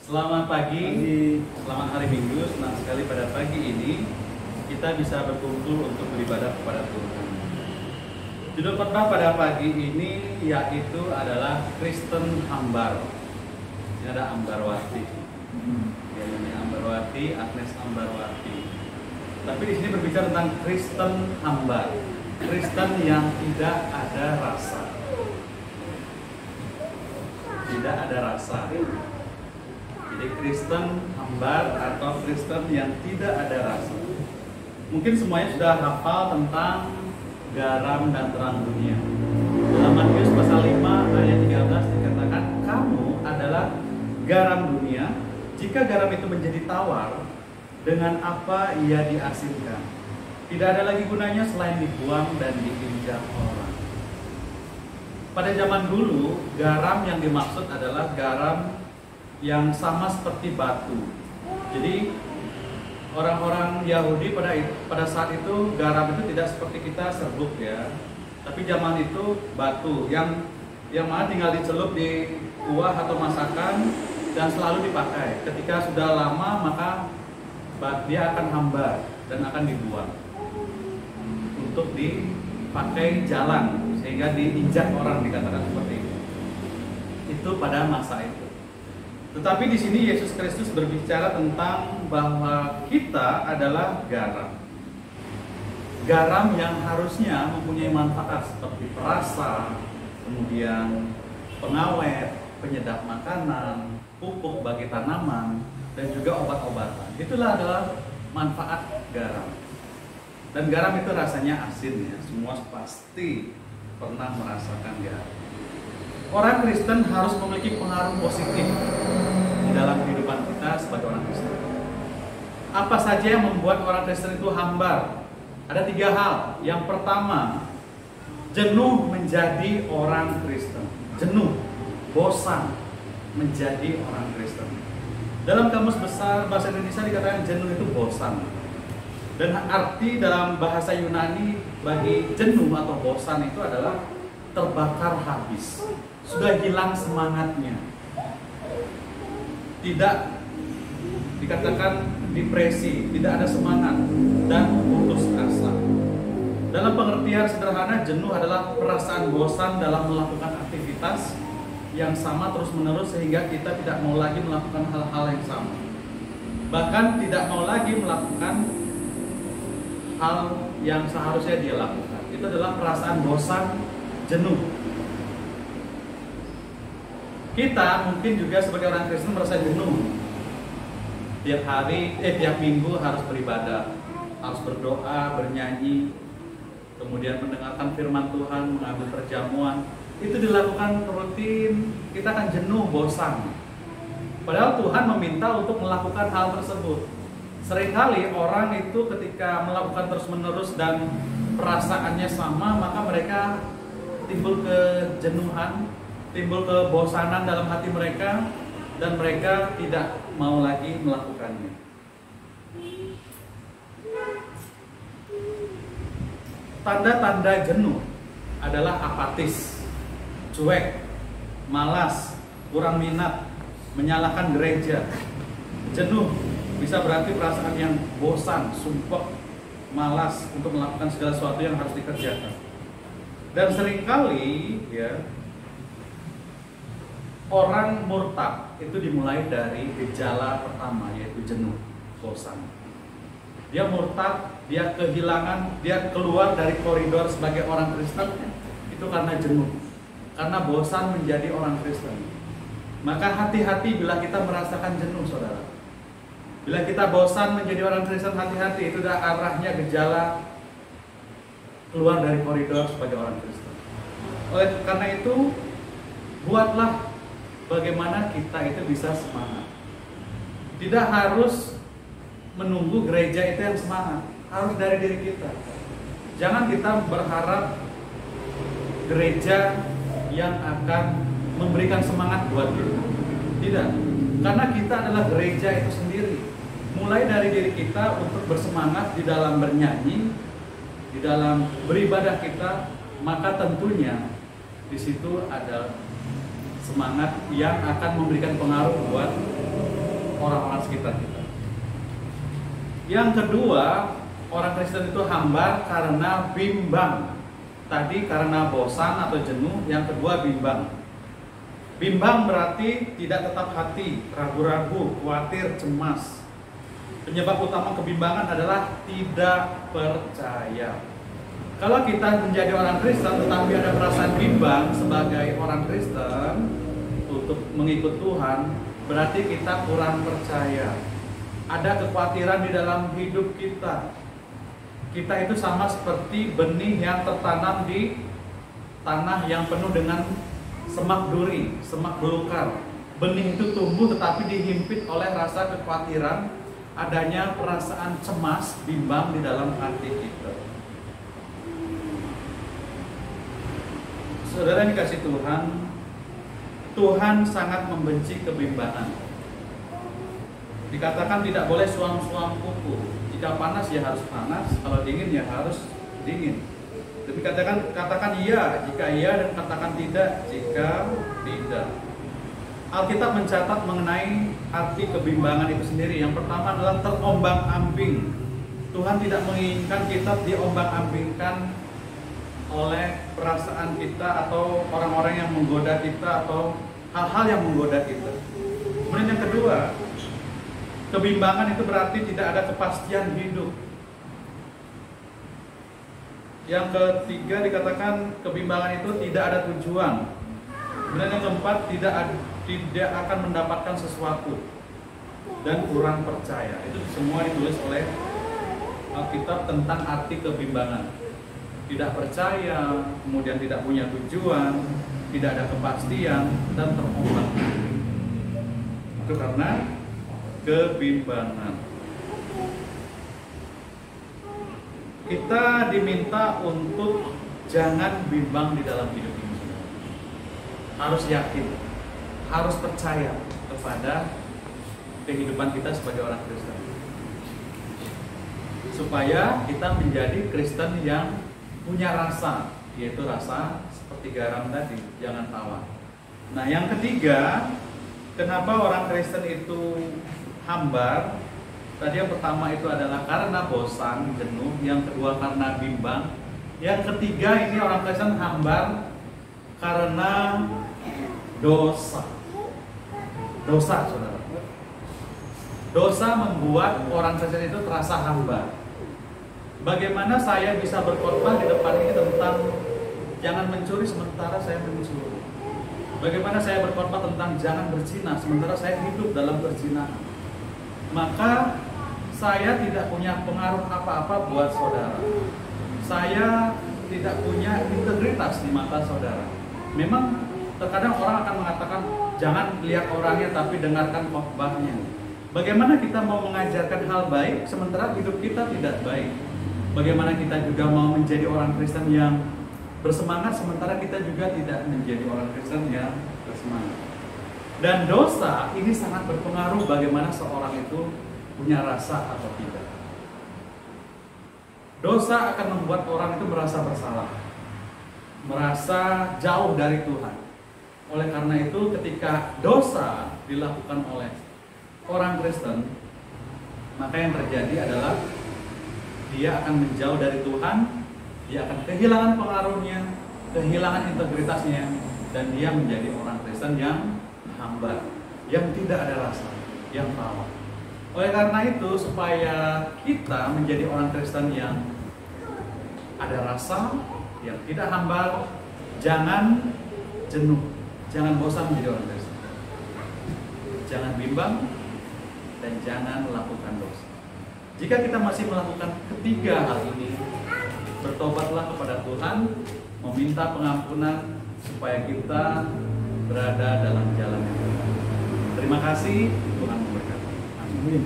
Selamat pagi, selamat hari Minggu. Senang sekali pada pagi ini kita bisa berkumpul untuk beribadah kepada Tuhan. Judul khotbah pada pagi ini yaitu adalah Kristen Ambar. Ini ada Ambarwati. Ya, ini Ambarwati, Agnes Ambarwati. Tapi di sini berbicara tentang Kristen Ambar, Kristen yang tidak ada rasa. Tidak ada rasa. Jadi Kristen Ambar atau Kristen yang tidak ada rasa. Mungkin semuanya sudah hafal tentang garam dan terang dunia. Dalam Matius pasal 5 ayat 13 dikatakan, kamu adalah garam dunia. Jika garam itu menjadi tawar, dengan apa ia diasinkan? Tidak ada lagi gunanya selain dibuang dan diinjak orang. Pada zaman dulu, garam yang dimaksud adalah garam yang sama seperti batu. Jadi orang-orang Yahudi pada saat itu garam itu tidak seperti kita serbuk ya, tapi zaman itu batu yang mana tinggal dicelup di kuah atau masakan dan selalu dipakai. Ketika sudah lama maka dia akan hambar dan akan dibuang untuk dipakai jalan sehingga diinjak orang, dikatakan seperti itu. Itu pada masa itu. Tetapi di sini Yesus Kristus berbicara tentang bahwa kita adalah garam. Garam yang harusnya mempunyai manfaat seperti perasa, kemudian pengawet, penyedap makanan, pupuk bagi tanaman, dan juga obat-obatan. Itulah adalah manfaat garam. Dan garam itu rasanya asin ya, semua pasti pernah merasakan garam. Orang Kristen harus memiliki pengaruh positif di dalam kehidupan kita sebagai orang Kristen. Apa saja yang membuat orang Kristen itu hambar? Ada 3 hal. Yang pertama, jenuh menjadi orang Kristen. Jenuh, bosan menjadi orang Kristen. Dalam Kamus Besar Bahasa Indonesia dikatakan jenuh itu bosan. Dan arti dalam bahasa Yunani bagi jenuh atau bosan itu adalah terbakar habis. Sudah hilang semangatnya, tidak dikatakan depresi, tidak ada semangat dan putus asa. Dalam pengertian sederhana, jenuh adalah perasaan bosan dalam melakukan aktivitas yang sama terus-menerus sehingga kita tidak mau lagi melakukan hal-hal yang sama, bahkan tidak mau lagi melakukan hal yang seharusnya dia lakukan. Itu adalah perasaan bosan, jenuh. Kita mungkin juga sebagai orang Kristen merasa jenuh. Tiap minggu harus beribadah, harus berdoa, bernyanyi, kemudian mendengarkan firman Tuhan, mengambil perjamuan. Itu dilakukan rutin, kita akan jenuh, bosan. Padahal Tuhan meminta untuk melakukan hal tersebut. Seringkali orang itu ketika melakukan terus-menerus dan perasaannya sama, maka mereka timbul kejenuhan, timbul kebosanan dalam hati mereka, dan mereka tidak mau lagi melakukannya. Tanda-tanda jenuh adalah apatis, cuek, malas, kurang minat, menyalahkan gereja. Jenuh bisa berarti perasaan yang bosan, sumpek, malas untuk melakukan segala sesuatu yang harus dikerjakan. Dan seringkali ya, orang murtad itu dimulai dari gejala pertama, yaitu jenuh, bosan. Dia murtad, dia kehilangan, dia keluar dari koridor sebagai orang Kristen itu karena jenuh, karena bosan menjadi orang Kristen. Maka hati-hati bila kita merasakan jenuh, saudara. Bila kita bosan menjadi orang Kristen, hati-hati, itu adalah arahnya gejala keluar dari koridor sebagai orang Kristen. Oleh karena itu, buatlah bagaimana kita itu bisa semangat. Tidak harus menunggu gereja itu yang semangat, harus dari diri kita. Jangan kita berharap gereja yang akan memberikan semangat buat kita. Tidak, karena kita adalah gereja itu sendiri. Mulai dari diri kita untuk bersemangat di dalam bernyanyi, di dalam beribadah kita, maka tentunya di situ ada semangat yang akan memberikan pengaruh buat orang-orang sekitar kita. Yang kedua, orang Kristen itu hambar karena bimbang. Tadi karena bosan atau jenuh, yang kedua bimbang. Bimbang berarti tidak tetap hati, ragu-ragu, khawatir, cemas. Penyebab utama kebimbangan adalah tidak percaya. Kalau kita menjadi orang Kristen tetapi ada perasaan bimbang sebagai orang Kristen untuk mengikut Tuhan, berarti kita kurang percaya. Ada kekhawatiran di dalam hidup kita. Kita itu sama seperti benih yang tertanam di tanah yang penuh dengan semak duri, semak belukar. Benih itu tumbuh tetapi dihimpit oleh rasa kekhawatiran, adanya perasaan cemas, bimbang di dalam hati kita. Saudara yang dikasih Tuhan, Tuhan sangat membenci kebimbangan. Dikatakan tidak boleh suam-suam kuku. Jika panas ya harus panas, kalau dingin ya harus dingin. Tapi katakan iya jika iya dan katakan tidak jika tidak. Alkitab mencatat mengenai arti kebimbangan itu sendiri. Yang pertama adalah terombang-ambing. Tuhan tidak menginginkan kita diombang-ambingkan oleh perasaan kita atau orang-orang yang menggoda kita atau hal-hal yang menggoda kita. Kemudian yang kedua, kebimbangan itu berarti tidak ada kepastian hidup. Yang ketiga dikatakan kebimbangan itu tidak ada tujuan. Kemudian yang keempat tidak akan mendapatkan sesuatu dan kurang percaya. Itu semua ditulis oleh Alkitab tentang arti kebimbangan. Tidak percaya, kemudian tidak punya tujuan, tidak ada kepastian dan terombang-ambing. Itu karena kebimbangan. Kita diminta untuk jangan bimbang di dalam hidup ini. Harus yakin, harus percaya kepada kehidupan kita sebagai orang Kristen, supaya kita menjadi Kristen yang punya rasa, yaitu rasa seperti garam tadi, jangan tawar. Nah, yang ketiga, kenapa orang Kristen itu hambar? Tadi yang pertama itu adalah karena bosan, jenuh. Yang kedua karena bimbang. Yang ketiga ini orang Kristen hambar karena dosa. Dosa, saudara. Dosa membuat orang Kristen itu terasa hambar. Bagaimana saya bisa berkhotbah di depan ini tentang jangan mencuri sementara saya mencuri? Bagaimana saya berkhotbah tentang jangan berzina sementara saya hidup dalam perzinahan? Maka saya tidak punya pengaruh apa-apa buat saudara. Saya tidak punya integritas di mata saudara. Memang terkadang orang akan mengatakan jangan lihat orangnya tapi dengarkan khotbahnya. Bagaimana kita mau mengajarkan hal baik sementara hidup kita tidak baik? Bagaimana kita juga mau menjadi orang Kristen yang bersemangat sementara kita juga tidak menjadi orang Kristen yang bersemangat? Dan dosa ini sangat berpengaruh bagaimana seorang itu punya rasa atau tidak. Dosa akan membuat orang itu merasa bersalah, merasa jauh dari Tuhan. Oleh karena itu ketika dosa dilakukan oleh orang Kristen, maka yang terjadi adalah dia akan menjauh dari Tuhan, dia akan kehilangan pengaruhnya, kehilangan integritasnya, dan dia menjadi orang Kristen yang hambar, yang tidak ada rasa, yang tawar. Oleh karena itu, supaya kita menjadi orang Kristen yang ada rasa, yang tidak hambar, jangan jenuh, jangan bosan menjadi orang Kristen, jangan bimbang, dan jangan melakukan dosa. Jika kita masih melakukan ketiga hal ini, bertobatlah kepada Tuhan, meminta pengampunan supaya kita berada dalam jalan yang benar. Terima kasih, Tuhan memberkati. Amin.